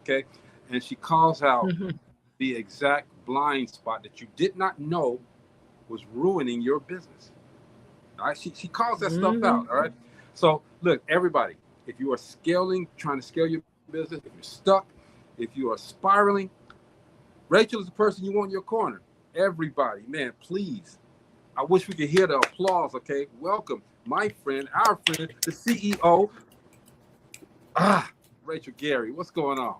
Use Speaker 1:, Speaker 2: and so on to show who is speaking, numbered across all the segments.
Speaker 1: okay? And she calls out
Speaker 2: Mm-hmm.
Speaker 1: the exact blind spot that you did not know was ruining your business. All right, she calls that stuff out. All
Speaker 2: Mm-hmm.
Speaker 1: right. So look, everybody, if you are scaling, trying to scale your business, if you're stuck, if you are spiraling, Rachel is the person you want in your corner. Everybody, man, please. I wish we could hear the applause. Okay, welcome, my friend, our friend, the CEO. Rachel Gary, what's going on?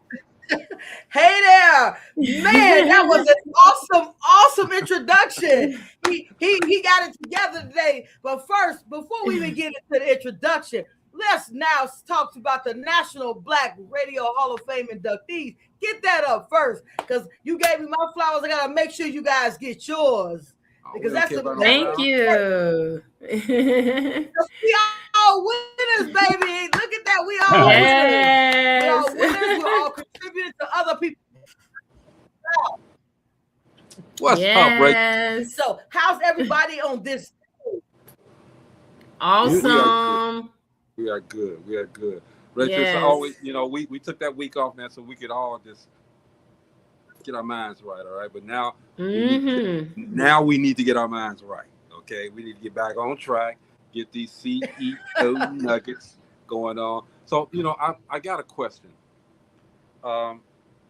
Speaker 3: Hey there, man! That was an awesome introduction. He got it together today. But first, before we even get into the introduction, let's now talk about the National Black Radio Hall of Fame inductees. Get that up first, because you gave me my flowers. I gotta make sure you guys get yours, because
Speaker 1: We don't
Speaker 3: that's
Speaker 1: care
Speaker 3: the
Speaker 1: about no
Speaker 2: Thank
Speaker 1: flowers.
Speaker 2: you.
Speaker 3: we all winners, baby. Look at that, we all winners. We
Speaker 2: Yes.
Speaker 3: all winners. We're all contributing to other people.
Speaker 1: What's up, Rachel?
Speaker 2: Yes.
Speaker 3: So, how's everybody on this?
Speaker 2: Awesome.
Speaker 1: We are good. We are good. Rachel, it's
Speaker 2: Yes.
Speaker 1: always, we took that week off, man, so we could all just get our minds right, all right? But now
Speaker 2: Mm-hmm.
Speaker 1: we need to get our minds right, okay? We need to get back on track, get these CEO nuggets going on. So, I got a question.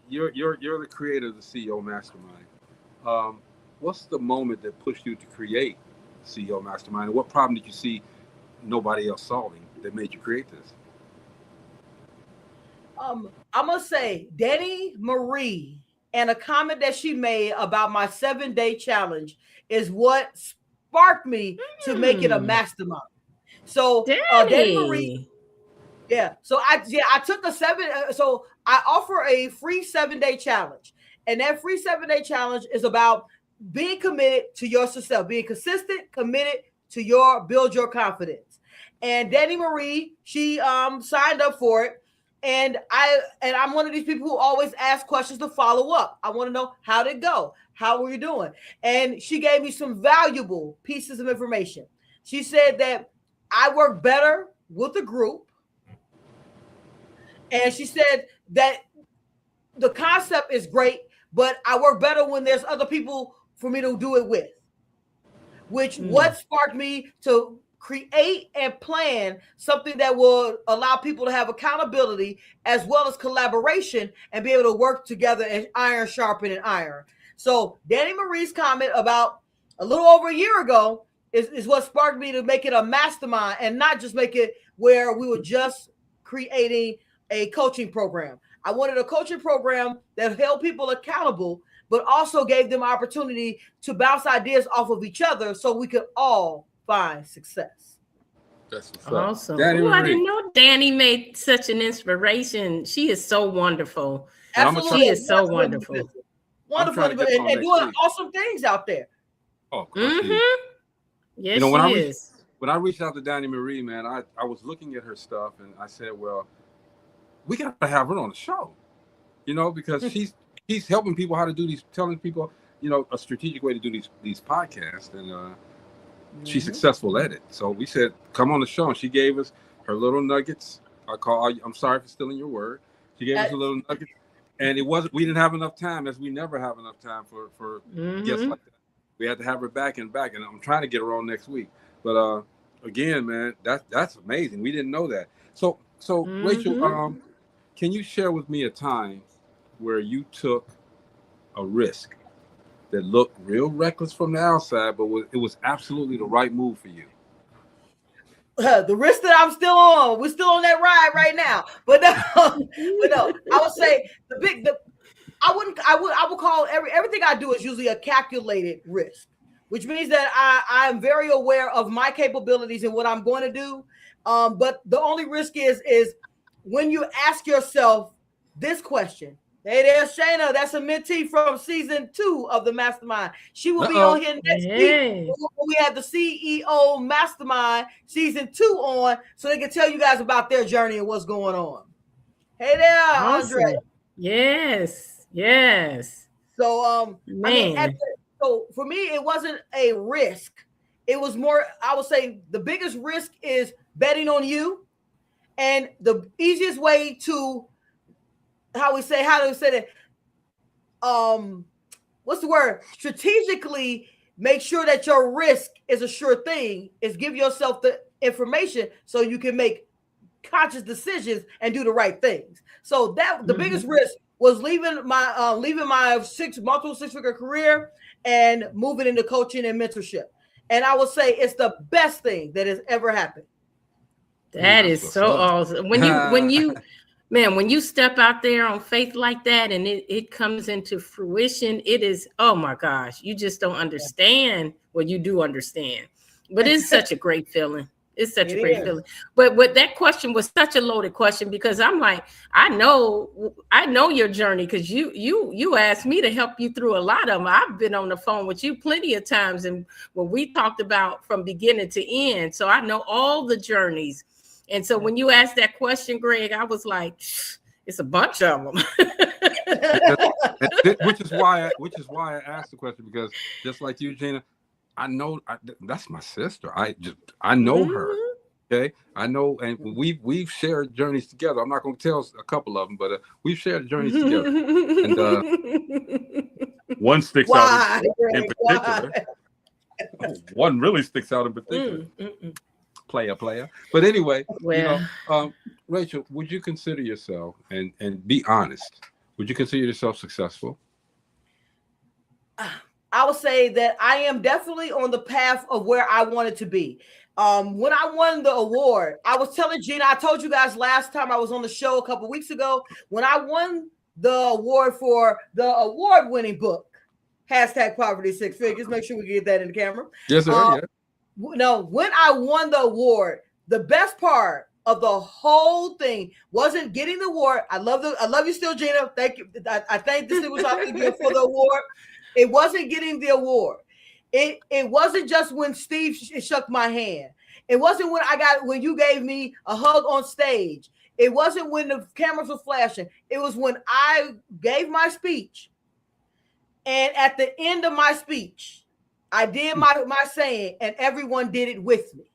Speaker 1: You're the creator of the CEO Mastermind. What's the moment that pushed you to create CEO Mastermind, and what problem did you see nobody else solving that made you create this?
Speaker 3: I'm gonna say Danny Marie and a comment that she made about my 7-day challenge is what sparked me to make it a mastermind. So Danny Marie,
Speaker 2: Danny.
Speaker 3: yeah. So I took a so I offer a free 7-day challenge, and that free 7-day challenge is about being committed to your success, being consistent, committed to build your confidence. And Danny Marie, she signed up for it. And I'm one of these people who always ask questions to follow up. I want to know, how did it go? How were you doing? And she gave me some valuable pieces of information. She said that I work better with a group. And she said that the concept is great, but I work better when there's other people for me to do it with. Which what sparked me to create and plan something that will allow people to have accountability as well as collaboration and be able to work together and iron sharpening iron. So Danny Marie's comment about a little over a year ago is what sparked me to make it a mastermind and not just make it where we were just creating a coaching program. I wanted a coaching program that held people accountable, but also gave them opportunity to bounce ideas off of each other so we could all find success.
Speaker 1: That's what's
Speaker 2: Awesome.
Speaker 1: up.
Speaker 2: Oh, I didn't know Danny made such an inspiration. She is so wonderful.
Speaker 3: Absolutely.
Speaker 2: She is so wonderful.
Speaker 3: Wonderful. And doing awesome things out there.
Speaker 1: Oh, yes, when I reached out to Danny Marie, man, I was looking at her stuff and I said, well, we got to have her on the show, because she's helping people how to do telling people, a strategic way to do these podcasts. And she's successful at it. So we said, come on the show. And she gave us her little nuggets. I'm sorry for stealing your word. She gave us a little nuggets. And we didn't have enough time, as we never have enough time for guests like that. We had to have her back. And I'm trying to get her on next week. But again, man, that's amazing. We didn't know that. So Rachel, can you share with me a time where you took a risk that looked real reckless from the outside, but it was absolutely the right move for you?
Speaker 3: The risk that I'm still on, we're still on that ride right now. But no, I would say I would call everything I do is usually a calculated risk, which means that I am very aware of my capabilities and what I'm going to do. But the only risk is when you ask yourself this question. Hey, there's Shayna. That's a mentee from season 2 of the Mastermind. She will be on here next week when we have the CEO Mastermind season 2 on, so they can tell you guys about their journey and what's going on. Hey there, Andre.
Speaker 2: Yes.
Speaker 3: So, so for me, it wasn't a risk. It was more, I would say, the biggest risk is betting on you. And the easiest way to how do we say that? What's the word? Strategically make sure that your risk is a sure thing, is give yourself the information so you can make conscious decisions and do the right things. So that the biggest risk was leaving my multiple six-figure career and moving into coaching and mentorship. And I would say it's the best thing that has ever happened.
Speaker 2: That is so awesome. When you step out there on faith like that and it comes into fruition, it is, oh my gosh, you just don't understand. Well, you do understand, but it's such a great feeling. It's such a great feeling. But that question was such a loaded question, because I'm like, I know your journey, because you asked me to help you through a lot of them. I've been on the phone with you plenty of times, and when we talked about from beginning to end, so I know all the journeys. And so when you asked that question, Greg, I was like, it's a bunch of them.
Speaker 1: which is why I asked the question, because just like you, Gina, I know that's my sister. I know her. Okay, I know, and we've shared journeys together. I'm not going to tell a couple of them, but we've shared journeys together. And one sticks out in particular. One really sticks out in particular. Player. But anyway, Rachel, would you consider yourself, and be honest, would you consider yourself successful?
Speaker 3: I would say that I am definitely on the path of where I wanted to be. When I won the award, I was telling Gina, I told you guys last time I was on the show a couple weeks ago, when I won the award for the award-winning book, #Poverty Six Figures. Make sure we get that in the camera.
Speaker 1: Yes, sir.
Speaker 3: No, when I won the award, the best part of the whole thing wasn't getting the award. I love you still, Gina. Thank you. I thank the Civil Society for the award. It wasn't getting the award. It wasn't just when Steve shook my hand. It wasn't when you gave me a hug on stage. It wasn't when the cameras were flashing. It was when I gave my speech. And at the end of my speech, I did my saying, and everyone did it with me.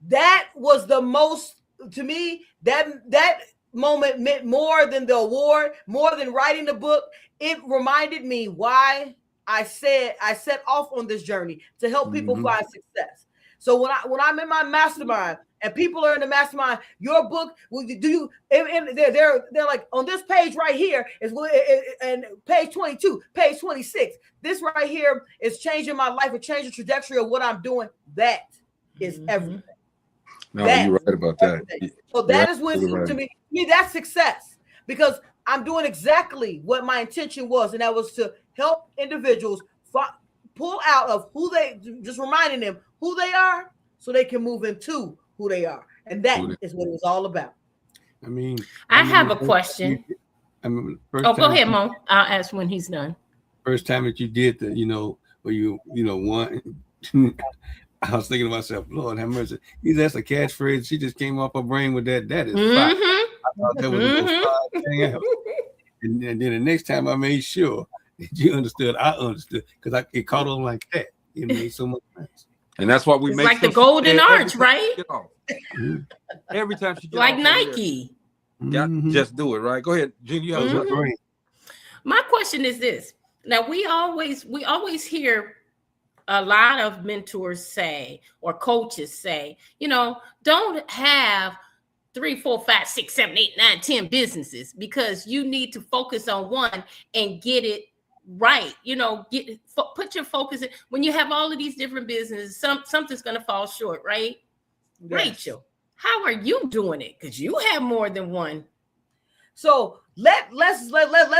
Speaker 3: That was the most, to me, that moment meant more than the award, more than writing the book. It reminded me why I set off on this journey to help people find success. So when I'm in my mastermind and people are in the mastermind, your book, and they're like, on this page right here and page 22, page 26, this right here is changing my life, it changed the trajectory of what I'm doing. That is everything.
Speaker 1: No, you're right about that.
Speaker 3: So that is when, to me, that's success, because I'm doing exactly what my intention was, and that was to help individuals pull out of just reminding them who they are so they can move into who they are. And that is what it was all about.
Speaker 4: I mean,
Speaker 2: I have a question. Go ahead, Mo. I'll ask when he's done.
Speaker 4: First time that you did the, where you won, I was thinking to myself, Lord have mercy. That's a catchphrase. She just came off her brain with that. That is fine. I thought that was the most fine thing ever. And then the next time I made sure that you understood, I understood, because it caught on like that. It made so much sense.
Speaker 1: And that's why we make
Speaker 2: like the golden arch, right?
Speaker 1: Every time she gets
Speaker 2: like Nike.
Speaker 1: Just do it, right? Go ahead, Gene. You have a brain.
Speaker 2: My question is this. Now we always hear a lot of mentors say, or coaches say, don't have 3, 4, 5, 6, 7, 8, 9, 10 businesses, because you need to focus on one and get it right. Put your focus in. When you have all of these different businesses, something's going to fall short, right? Yes. Rachel, how are you doing it? Because you have more than one.
Speaker 3: So let's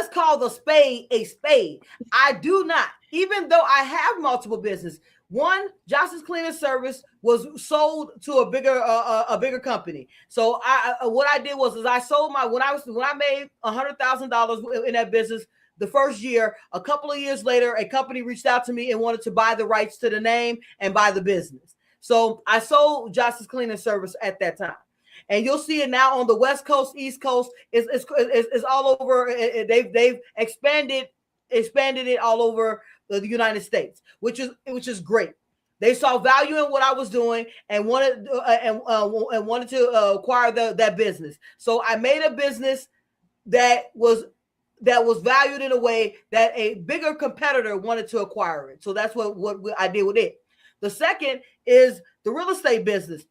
Speaker 3: call the spade a spade. I do not, even though I have multiple businesses. One, Justice Cleaning Service was sold to a bigger company. So what I did was I sold when I made $100,000 in that business the first year. A couple of years later, a company reached out to me and wanted to buy the rights to the name and buy the business. So I sold Justice Cleaning Service at that time. And you'll see it now on the West Coast, East Coast. It's all over. They've expanded it all over the United States, which is great. They saw value in what I was doing and wanted to acquire that business. So I made a business that was valued in a way that a bigger competitor wanted to acquire it. So that's what I did with it. The second is the real estate business.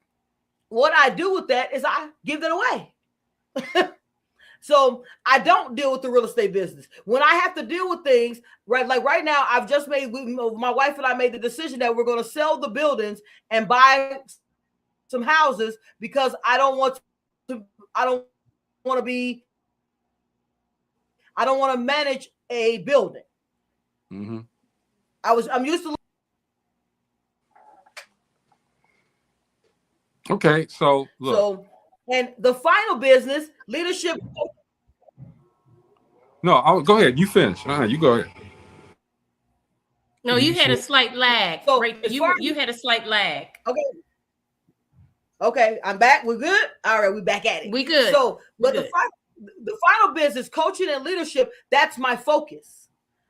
Speaker 3: What I do with that is I give it away. So I don't deal with the real estate business. When I have to deal with things, right? Like right now, I've just my wife and I made the decision that we're going to sell the buildings and buy some houses because I don't want to manage a building.
Speaker 1: Mm-hmm.
Speaker 3: I'm used to.
Speaker 1: Okay, so look.
Speaker 3: So, and the final business, leadership.
Speaker 1: No, go ahead. You finish. You go ahead.
Speaker 2: No, you had a slight lag.
Speaker 3: So
Speaker 2: right? You had a slight lag.
Speaker 3: Okay, I'm back. We're good. All right, we're back at it.
Speaker 2: We good.
Speaker 3: So, but the final business, coaching and leadership, that's my focus.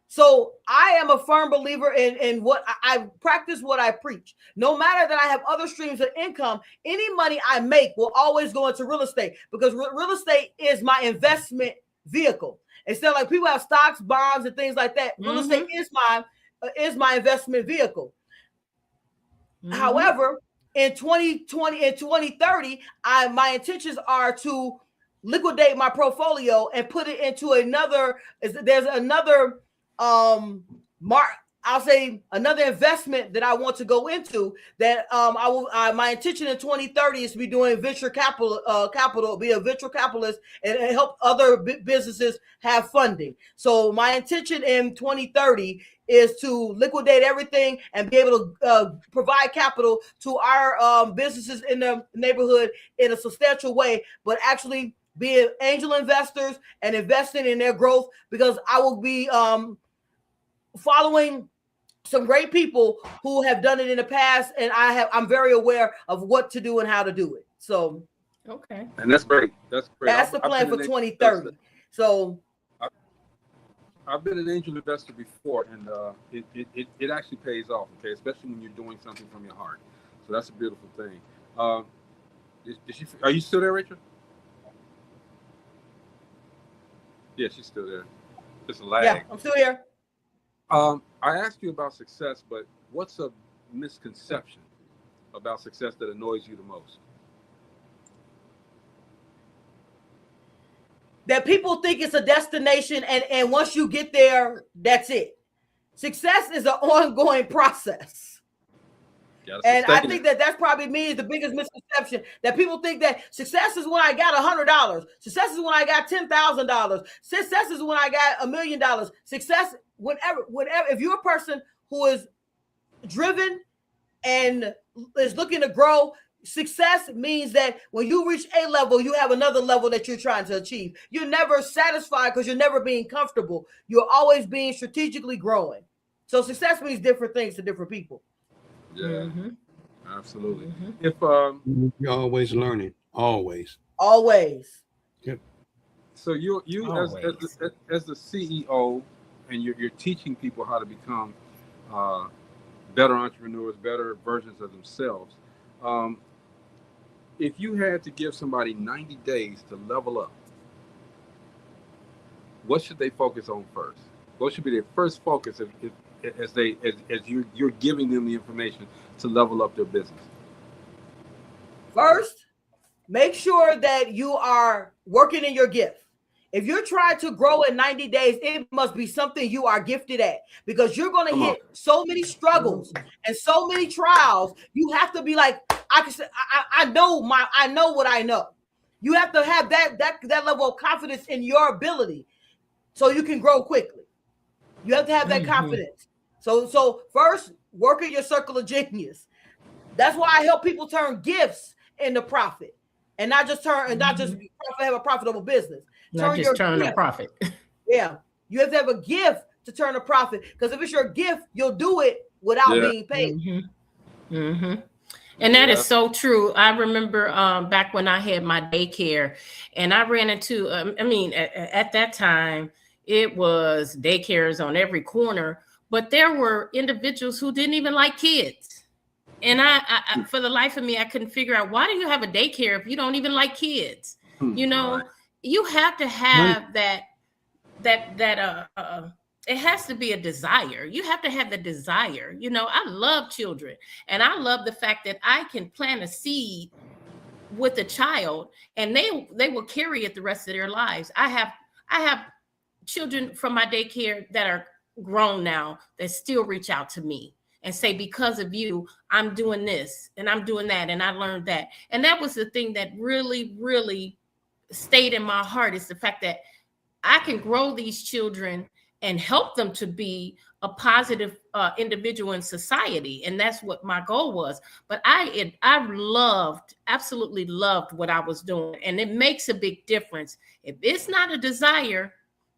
Speaker 3: So I am a firm believer in what I practice, what I preach. No matter that I have other streams of income, any money I make will always go into real estate because real estate is my investment vehicle. Instead of like people have stocks, bonds, and things like that, real estate is my investment vehicle. Mm-hmm. However, in 2020 and 2030, my intentions are to liquidate my portfolio and put it into another. There's another I'll say another investment that I want to go into that my intention in 2030 is to be doing venture capital, be a venture capitalist and help other businesses have funding. So my intention in 2030 is to liquidate everything and be able to provide capital to our businesses in the neighborhood in a substantial way, but actually be angel investors and investing in their growth because I will be following some great people who have done it in the past, and I'm very aware of what to do and how to do it. So,
Speaker 2: okay,
Speaker 1: and that's great. That's
Speaker 3: the plan for 2030. So,
Speaker 1: I've been an angel investor before, and it actually pays off. Okay, especially when you're doing something from your heart. So that's a beautiful thing. Are you still there, Rachel? Yeah, she's still there. Just a lag.
Speaker 3: Yeah, I'm still here.
Speaker 1: I asked you about success, but what's a misconception about success that annoys you the most?
Speaker 3: That people think it's a destination, and once you get there, that's it. Success is an ongoing process. And I think that's probably the biggest misconception, that people think that success is when I got $100. Success is when I got $10,000. Success is when I got $1 million. Success, whatever. If you're a person who is driven and is looking to grow, success means that when you reach a level, you have another level that you're trying to achieve. You're never satisfied because you're never being comfortable. You're always being strategically growing. So success means different things to different people.
Speaker 1: Yeah, absolutely.
Speaker 3: Mm-hmm.
Speaker 1: If
Speaker 4: you're always learning, always.
Speaker 1: Yep. So you as the CEO, and you're teaching people how to become better entrepreneurs, better versions of themselves. If you had to give somebody 90 days to level up, what should they focus on first? What should be their first focus as you're giving them the information to level up their business?
Speaker 3: First, make sure that you are working in your gift. If you're trying to grow in 90 days, it must be something you are gifted at, because you're going to hit so many struggles and so many trials. You have to be like, I know what I know. You have to have that level of confidence in your ability so you can grow quickly. You have to have that confidence. So first, work in your circle of genius. That's why I help people turn gifts into profit, and not just have a profitable business.
Speaker 2: Turn a profit.
Speaker 3: Yeah, you have to have a gift to turn a profit, because if it's your gift, you'll do it without being paid.
Speaker 2: And that is so true. I remember back when I had my daycare, and I ran into, at that time, it was daycares on every corner, but there were individuals who didn't even like kids. And I for the life of me, I couldn't figure out, why do you have a daycare if you don't even like kids? You know, you have to have that it has to be a desire. You have to have the desire. You know, I love children, and I love the fact that I can plant a seed with a child and they will carry it the rest of their lives. I have children from my daycare that are grown now that still reach out to me and say, because of you, I'm doing this and I'm doing that, and I learned that. And that was the thing that really, really stayed in my heart, is the fact that I can grow these children and help them to be a positive individual in society. And that's what my goal was. But I absolutely loved what I was doing. And it makes a big difference. If it's not a desire,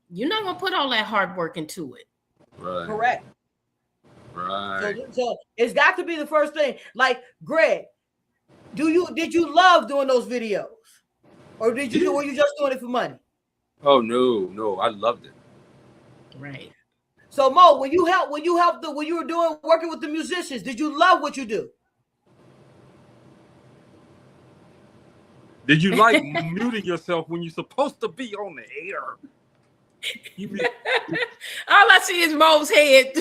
Speaker 2: you're not going to put all that hard work into it.
Speaker 1: Right.
Speaker 3: Correct.
Speaker 1: Right.
Speaker 3: So it's got to be the first thing. Like, Greg, did you love doing those videos? Or were you just doing it for money?
Speaker 1: Oh, no, I loved it.
Speaker 2: Right.
Speaker 3: So Mo, when you were working with the musicians, did you love what you do?
Speaker 1: Did you like muting yourself when you're supposed to be on the air?
Speaker 2: All I see is Mo's head,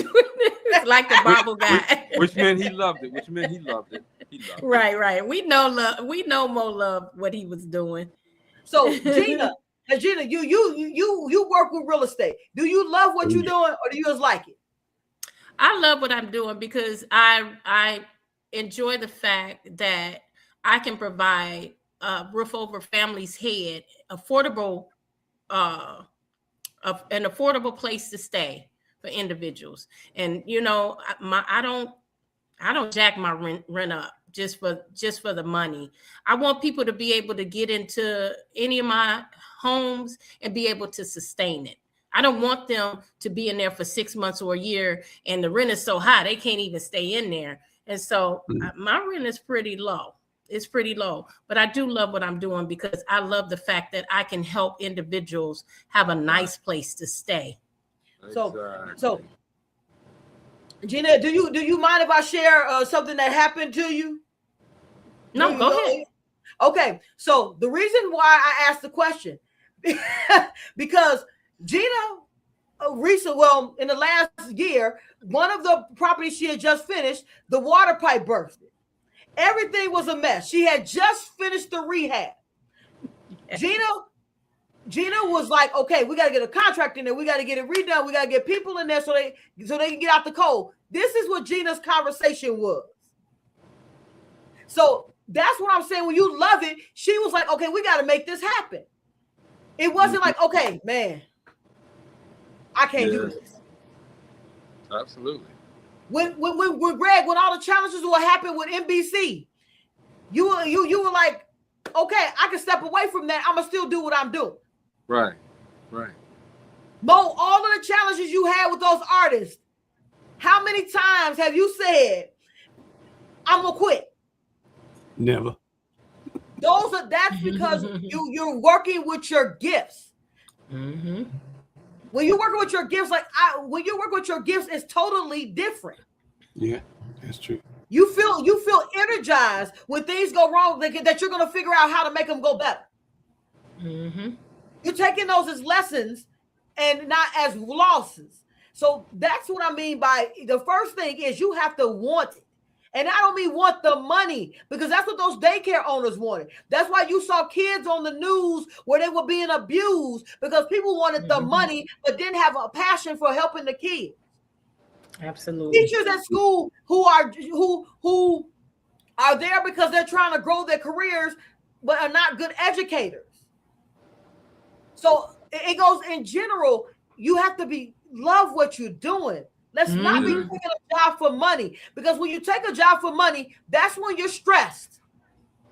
Speaker 2: like the Bible guy.
Speaker 1: Which meant he loved it.
Speaker 2: Right. We know Mo loved what he was doing.
Speaker 3: So Gina, you work with real estate. Do you love what you're doing, or do you just like it?
Speaker 2: I love what I'm doing because I enjoy the fact that I can provide a roof over family's head, an affordable place to stay for individuals. And you know, I don't jack my rent up just for the money. I want people to be able to get into any of my homes and be able to sustain it. I don't want them to be in there for 6 months or a year and the rent is so high they can't even stay in there. And so my rent is pretty low. It's pretty low, but I do love what I'm doing because I love the fact that I can help individuals have a nice place to stay.
Speaker 1: Exactly.
Speaker 3: So Gina, do you mind if I share something that happened to you?
Speaker 2: No, go ahead.
Speaker 3: Okay, so the reason why I asked the question, because Gina recently, in the last year, one of the properties she had just finished, the water pipe bursted. Everything was a mess. She had just finished the rehab. Gina was like, okay, we got to get a contract in there. We got to get it redone. We got to get people in there so they can get out the cold. This is what Gina's conversation was. So that's what I'm saying. When you love it, she was like, okay, we got to make this happen. It wasn't like, okay, man, I can't do this.
Speaker 1: Absolutely.
Speaker 3: When Greg, when all the challenges what happened with NBC, you were like, okay, I can step away from that. I'm gonna still do what I'm doing.
Speaker 1: Right.
Speaker 3: Mo, all of the challenges you had with those artists, how many times have you said, I'm gonna quit?
Speaker 4: Never.
Speaker 3: That's because you're working with your gifts.
Speaker 2: Mm-hmm.
Speaker 3: When you're working with your gifts, when you work with your gifts, it's totally different.
Speaker 4: Yeah, that's true.
Speaker 3: You feel energized when things go wrong, that you're going to figure out how to make them go better.
Speaker 2: Mm-hmm.
Speaker 3: You're taking those as lessons and not as losses. So that's what I mean by the first thing is you have to want it. And I don't mean want the money, because that's what those daycare owners wanted. That's why you saw kids on the news where they were being abused because people wanted the money but didn't have a passion for helping the kids.
Speaker 2: Absolutely.
Speaker 3: Teachers at school who are there because they're trying to grow their careers but are not good educators. So it goes in general. You have to love what you're doing. Let's not be taking a job for money, because when you take a job for money, that's when you're stressed.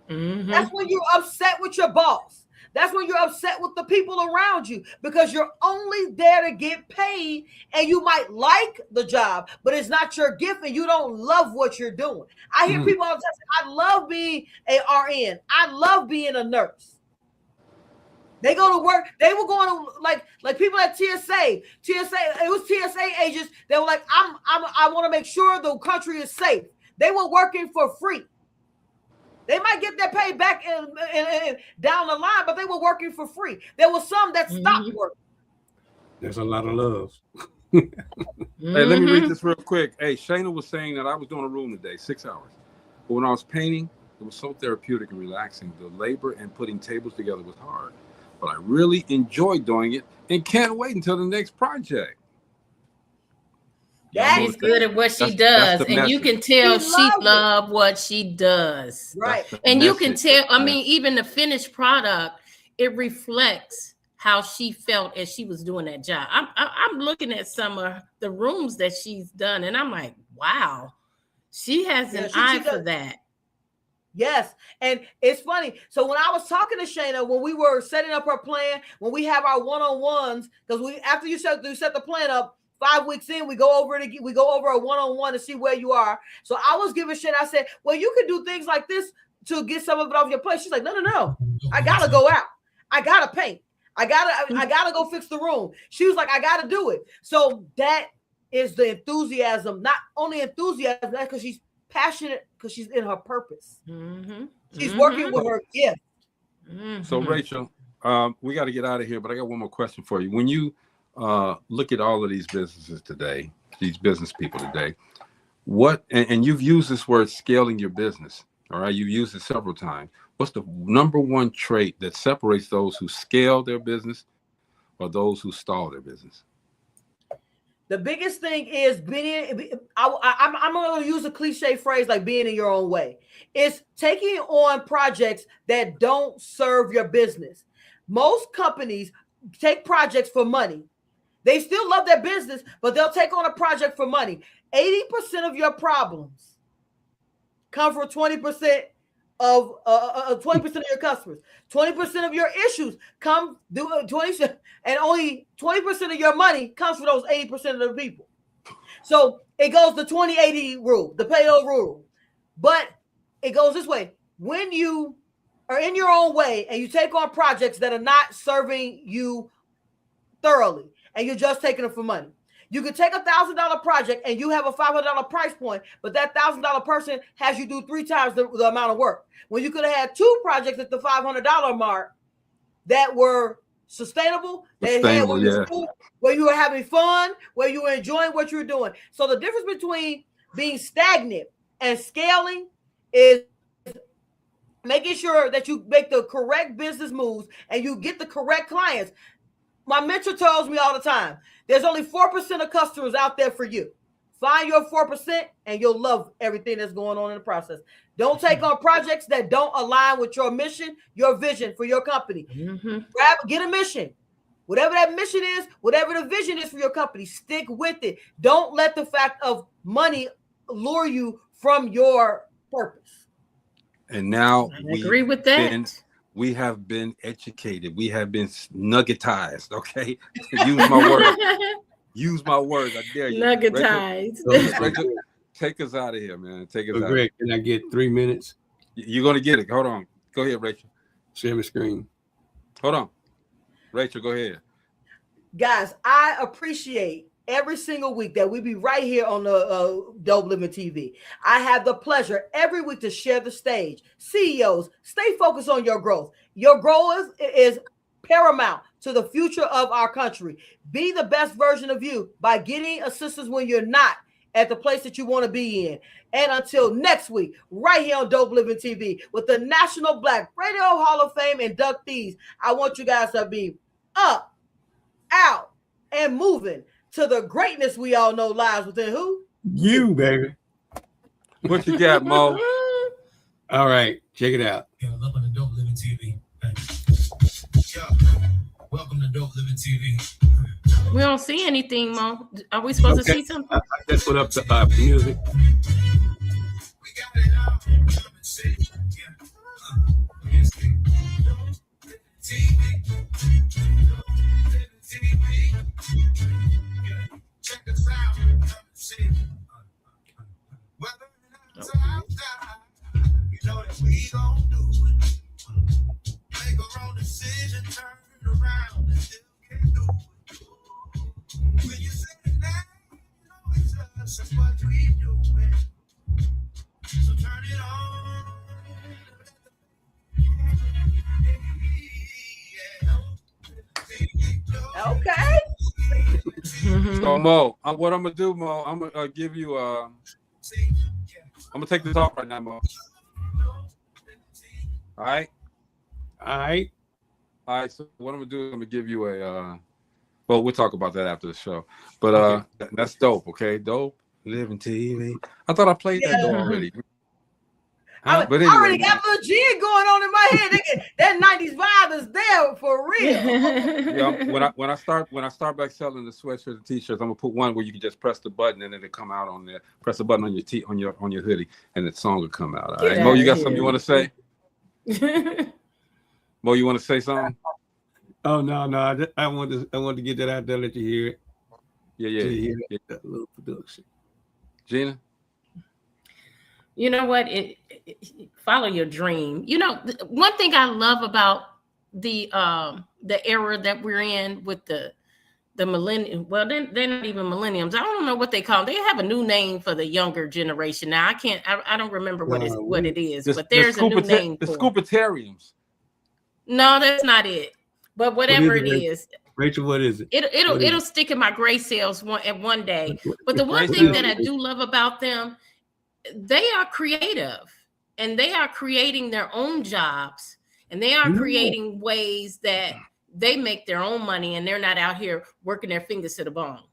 Speaker 3: Mm-hmm. That's when you're upset with your boss. That's when you're upset with the people around you, because you're only there to get paid, and you might like the job, but it's not your gift and you don't love what you're doing. I hear people all the time say, I love being a RN. I love being a nurse. They go to work. They were going to like people at TSA. It was TSA agents. They were like, I want to make sure the country is safe. They were working for free. They might get their pay back in down the line, but they were working for free. There was some that stopped working.
Speaker 4: There's a lot of love.
Speaker 1: Hey, let me read this real quick. Hey, Shayna was saying that I was doing a room today, 6 hours. But when I was painting, it was so therapeutic and relaxing. The labor and putting tables together was hard. But I really enjoyed doing it and can't wait until the next project.
Speaker 2: She's good at what she does. And you can tell she loves what she does.
Speaker 3: Right.
Speaker 2: And you can tell, I mean, even the finished product, it reflects how she felt as she was doing that job. I'm looking at some of the rooms that she's done, and I'm like, wow, she has an eye for that.
Speaker 3: Yes. And it's funny. So when I was talking to Shayna, when we were setting up her plan, when we have our one-on-ones, because after you set the plan up, 5 weeks in, we go over it again. We go over a one-on-one to see where you are. So I was giving Shayna, I said, well, you can do things like this to get some of it off your plate. She's like, no. I gotta go out. I gotta paint. I gotta go fix the room. She was like, I gotta do it. So that is the enthusiasm, not only enthusiasm, that's because she's passionate, because she's in her purpose. She's working with her gift.
Speaker 1: So Rachel, we got to get out of here, but I got one more question for you. When you look at all of these businesses today, these business people today, what, and you've used this word scaling your business, all right? You've used it several times. What's the number one trait that separates those who scale their business or those who stall their business?
Speaker 3: The biggest thing is I'm going to use a cliche phrase like being in your own way. It's taking on projects that don't serve your business. Most companies take projects for money. They still love their business, but they'll take on a project for money. 80% of your problems come from 20% of 20% of your customers. 20% of your issues come 20, and only 20% of your money comes from those 80% of the people. So it goes the 20-80 rule, the pay-o rule. But it goes this way: when you are in your own way and you take on projects that are not serving you thoroughly, and you're just taking them for money. You can take $1,000 project and you have a $500 price point, but that $1,000 person has you do 3 times the amount of work. When you could have had 2 projects at the $500 mark that were sustainable, where you were having fun, where you were enjoying what you were doing. So the difference between being stagnant and scaling is making sure that you make the correct business moves and you get the correct clients. My mentor tells me all the time, there's only 4% of customers out there for you. Find your 4% and you'll love everything that's going on in the process. Don't take on projects that don't align with your mission, your vision for your company. Get a mission. Whatever that mission is, whatever the vision is for your company, stick with it. Don't let the fact of money lure you from your purpose.
Speaker 1: And now
Speaker 2: I agree with that.
Speaker 1: We have been educated. We have been nuggetized. Okay, use my word. Use my words. I dare you.
Speaker 2: Nuggetized.
Speaker 1: Rachel, take us out of here, man. Take us out.
Speaker 4: Greg, can I get 3 minutes?
Speaker 1: You're gonna get it. Hold on. Go ahead, Rachel.
Speaker 4: Share my screen.
Speaker 1: Hold on, Rachel. Go ahead.
Speaker 3: Guys, I appreciate every single week that we be right here on the Dope Living TV. I have the pleasure every week to share the stage. CEOs, stay focused on your growth. Your growth is paramount to the future of our country. Be the best version of you by getting assistance when you're not at the place that you want to be in. And until next week, right here on Dope Living TV with the National Black Radio Hall of Fame inductees, I want you guys to be up, out, and moving to the greatness we all know lies within who?
Speaker 4: You, baby.
Speaker 1: What you got, Mo?
Speaker 4: All right, check it out.
Speaker 5: Yeah, welcome to Dope Living TV. Yeah, welcome to Dope Living TV.
Speaker 2: We don't see anything, Mo. Are we supposed to see something?
Speaker 4: I just put up the music.
Speaker 5: We got it all. Come and see. Yeah. TV. Check us out. Come and see. Whether it's outside, you know that we gon' do it. Make our own decision, turn around and still can do it. When you say the name, you know it's us, that's what we doing. So turn it on.
Speaker 1: So Mo, what I'm gonna do, Mo, I'm gonna give you. I'm gonna take this off right now, Mo. All right. So what I'm gonna do is I'm gonna give you a. Well, we'll talk about that after the show. But
Speaker 4: Okay.
Speaker 1: that's dope. Okay, dope. Living TV. I thought I played that though already.
Speaker 3: I
Speaker 1: But anyway,
Speaker 3: already got a little gin going on in my head. That 90s vibe is there for real.
Speaker 1: Yeah, when I start back selling the sweatshirts and t-shirts, I'm gonna put one where you can just press the button and it'll come out on there. Press the button on your on your hoodie, and the song will come out. All right, Mo, you got something you want to say? Mo, you want to say something?
Speaker 4: Oh no, I want to get that out there, let you hear it.
Speaker 1: Yeah.
Speaker 4: That little production.
Speaker 1: Gina?
Speaker 2: You know what? Follow your dream. You know, one thing I love about the era that we're in with the millennium. Well, they're not even millenniums. I don't know what they call them. They have a new name for the younger generation now. I don't remember what it is, but there's a new name.
Speaker 1: The Scoopitariums.
Speaker 2: No, that's not it. But whatever it is.
Speaker 4: Rachel, what is it?
Speaker 2: It'll stick in my gray cells one day. But the one thing that I do love about them, they are creative and they are creating their own jobs and they are creating ways that they make their own money and they're not out here working their fingers to the bone.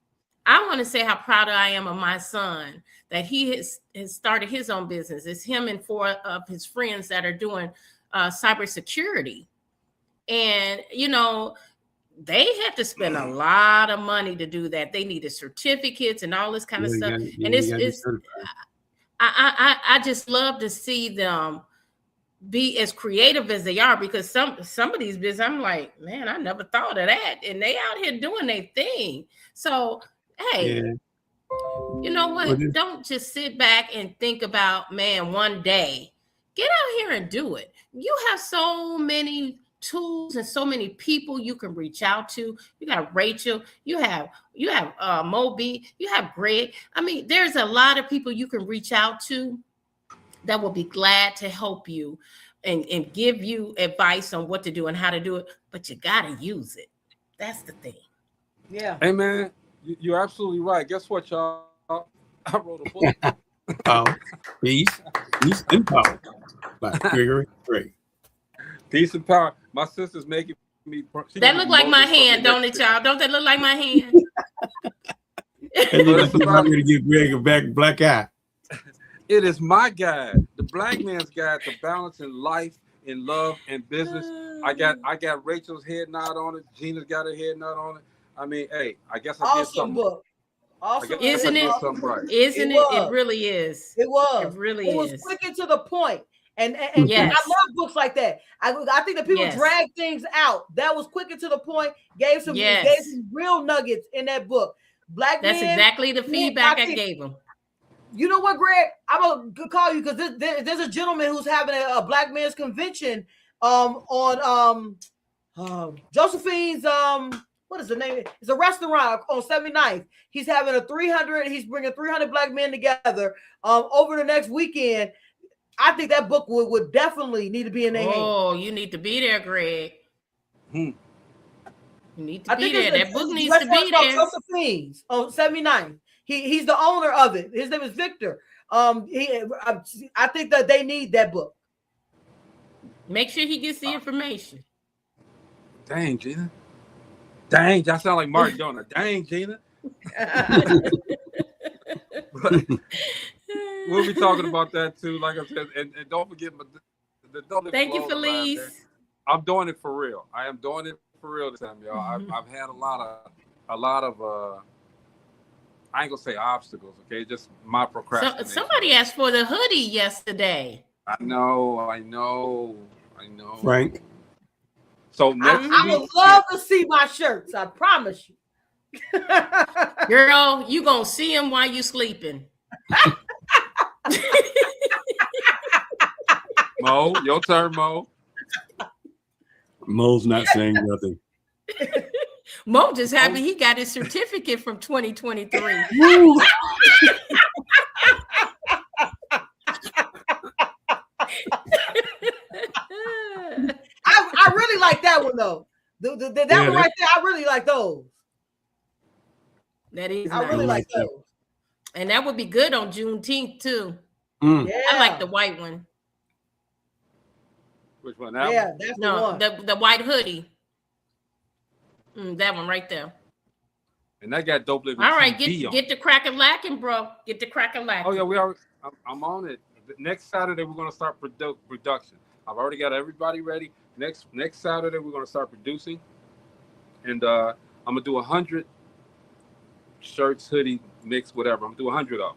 Speaker 2: I want to say how proud I am of my son that he has started his own business. It's him and 4 of his friends that are doing cybersecurity. And, you know, they had to spend a lot of money to do that. They needed certificates and all this kind of stuff. And it's I just love to see them be as creative as they are, because some of these business, I'm like, man, I never thought of that. And they out here doing their thing. So, hey, you know what? Don't just sit back and think about, man, one day. Get out here and do it. You have so many tools and so many people you can reach out to. You got Rachel, you have Moby, you have Greg. I mean, there's a lot of people you can reach out to that will be glad to help you and give you advice on what to do and how to do it, but you gotta use it. That's the thing.
Speaker 3: Yeah.
Speaker 1: Hey man, you're absolutely right. Guess what, y'all? I wrote a book.
Speaker 4: Peace and Power by Gregory Gray.
Speaker 1: Peace and Power. My sister's making me.
Speaker 2: That look like my hand, don't it, y'all? Don't that look like my hand?
Speaker 4: I'm going to give Greg a black eye.
Speaker 1: It is my guide, the black man's guide to balance in life, in love, and business. I got Rachel's head nod on it. Gina's got her head nod on it. I mean, hey, I guess I did something.
Speaker 3: Book. Awesome.
Speaker 2: Isn't it?
Speaker 1: Right.
Speaker 2: Isn't it? It really is.
Speaker 3: It was.
Speaker 2: It really is.
Speaker 3: It was quick and to the point. And
Speaker 2: yes.
Speaker 3: I love books like that. I think that people drag things out. That was quick and to the point. Gave some real nuggets in that book.
Speaker 2: That's exactly the feedback I gave them.
Speaker 3: You know what, Greg? I'm gonna call you because there's a gentleman who's having a black men's convention on Josephine's what is the name? It's a restaurant on 79th. He's having he's bringing 300 black men together over the next weekend. I think that book would definitely need to be in their hands.
Speaker 2: Oh, you need to be there, Greg. You need to be there. That book needs to be there.
Speaker 3: Josephine's on 79th. He's the owner of it. His name is Victor. I think that they need that book.
Speaker 2: Make sure he gets the information.
Speaker 1: Dang, Gina. Dang, y'all sound like Mark Donner. Dang, Gina. We'll be talking about that too, like I said, and don't forget the
Speaker 2: Thank you, Felice.
Speaker 1: I'm doing it for real. I am doing it for real this time, y'all. I've had a lot of I ain't gonna say obstacles, okay? Just my procrastination.
Speaker 2: Somebody asked for the hoodie yesterday.
Speaker 1: I know.
Speaker 4: Frank.
Speaker 1: So next
Speaker 3: I would love to see my shirts. I promise you.
Speaker 2: Girl, you gonna see them while you sleeping.
Speaker 1: Mo, your turn, Mo.
Speaker 4: Mo's not saying nothing.
Speaker 2: Mo just happy he got his certificate from 2023.
Speaker 3: I really like that one though. That one right there, I really like those.
Speaker 2: That is
Speaker 3: I
Speaker 2: nice.
Speaker 3: really like those.
Speaker 2: And that would be good on Juneteenth too.
Speaker 3: Yeah.
Speaker 2: I like the white one.
Speaker 1: Which one? That
Speaker 3: Yeah,
Speaker 1: one?
Speaker 3: that's the
Speaker 2: No,
Speaker 3: one.
Speaker 2: the white hoodie. That one right there.
Speaker 1: And that got Dope Living
Speaker 2: All right,
Speaker 1: TV on.
Speaker 2: get the cracker lacking, bro. Get the cracker lacking.
Speaker 1: Oh yeah, we are. I'm on it. Next Saturday we're gonna start production. I've already got everybody ready. Next Saturday we're gonna start producing, and I'm gonna do 100 shirts, hoodie, mix, whatever. I'm gonna do 100 of them.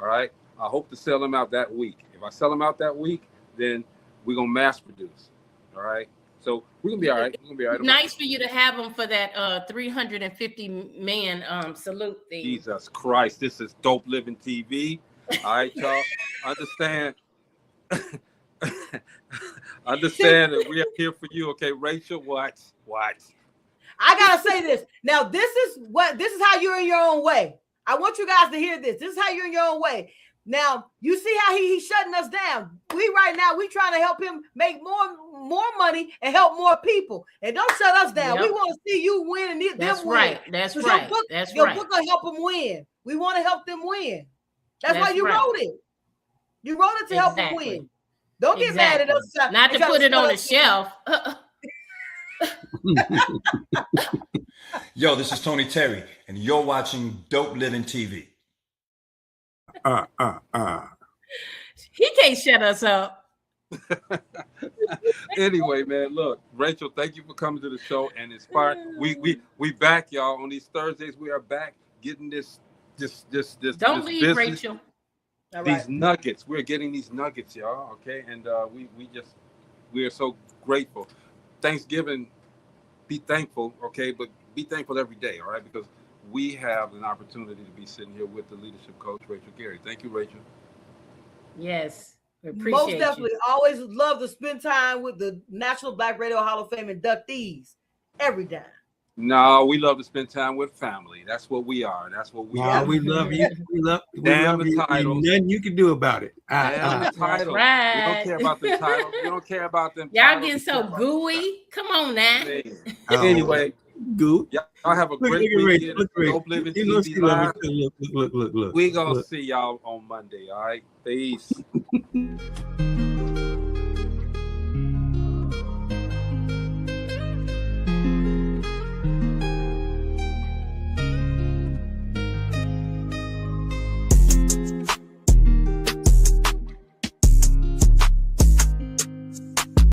Speaker 1: All right. I hope to sell them out that week. If I sell them out that week, then we're gonna mass produce. All right. So we're gonna be all right. We're gonna be all right.
Speaker 2: Nice for you to have them for that 350 man salute thing.
Speaker 1: Jesus Christ, this is Dope Living TV. All right, y'all. Understand. Understand that we are here for you. Okay, Rachel, watch.
Speaker 3: I gotta say this. Now, this is how you're in your own way. I want you guys to hear this. This is how you're in your own way. Now, you see how he's shutting us down. We trying to help him make more money and help more people. And don't shut us down.
Speaker 2: Yep.
Speaker 3: We want to see you win and them
Speaker 2: That's
Speaker 3: win.
Speaker 2: right. That's
Speaker 3: Your
Speaker 2: right.
Speaker 3: book,
Speaker 2: That's
Speaker 3: your
Speaker 2: right.
Speaker 3: book will help them win. We want to help them win. That's why
Speaker 2: That's
Speaker 3: you
Speaker 2: right.
Speaker 3: wrote it. You wrote it to help them
Speaker 2: Exactly.
Speaker 3: win. Don't get mad at us.
Speaker 2: Not to put it on the shelf.
Speaker 6: Yo, this is Tony Terry, and you're watching Dope Living TV.
Speaker 2: He can't shut us up.
Speaker 1: Anyway, man, look, Rachel, thank you for coming to the show and inspired. We back, y'all. On these Thursdays, we are back getting this
Speaker 2: Don't leave,
Speaker 1: business,
Speaker 2: Rachel.
Speaker 3: All
Speaker 1: these
Speaker 3: right.
Speaker 1: nuggets. We're getting these nuggets, y'all. Okay, and we are so grateful. Thanksgiving, be thankful, okay, but be thankful every day, all right, because we have an opportunity to be sitting here with the leadership coach, Rachel Gary. Thank you, Rachel.
Speaker 2: Yes. We appreciate
Speaker 3: Most definitely.
Speaker 2: you.
Speaker 3: Always love to spend time with the National Black Radio Hall of Fame inductees every day.
Speaker 1: No, we love to spend time with family. That's what we are. That's what we are.
Speaker 4: We love you. We love
Speaker 1: Damn the
Speaker 4: you.
Speaker 1: titles.
Speaker 4: Nothing you can do about it.
Speaker 1: Damn the title.
Speaker 2: right.
Speaker 1: We don't care about the title. We don't care about them.
Speaker 2: Y'all
Speaker 1: titles.
Speaker 2: getting so gooey. Come on now.
Speaker 1: Anyway,
Speaker 4: Good.
Speaker 1: y'all have a great weekend. Dope Living TV Live.
Speaker 4: Look.
Speaker 1: We're going to see y'all on Monday, all right? Peace.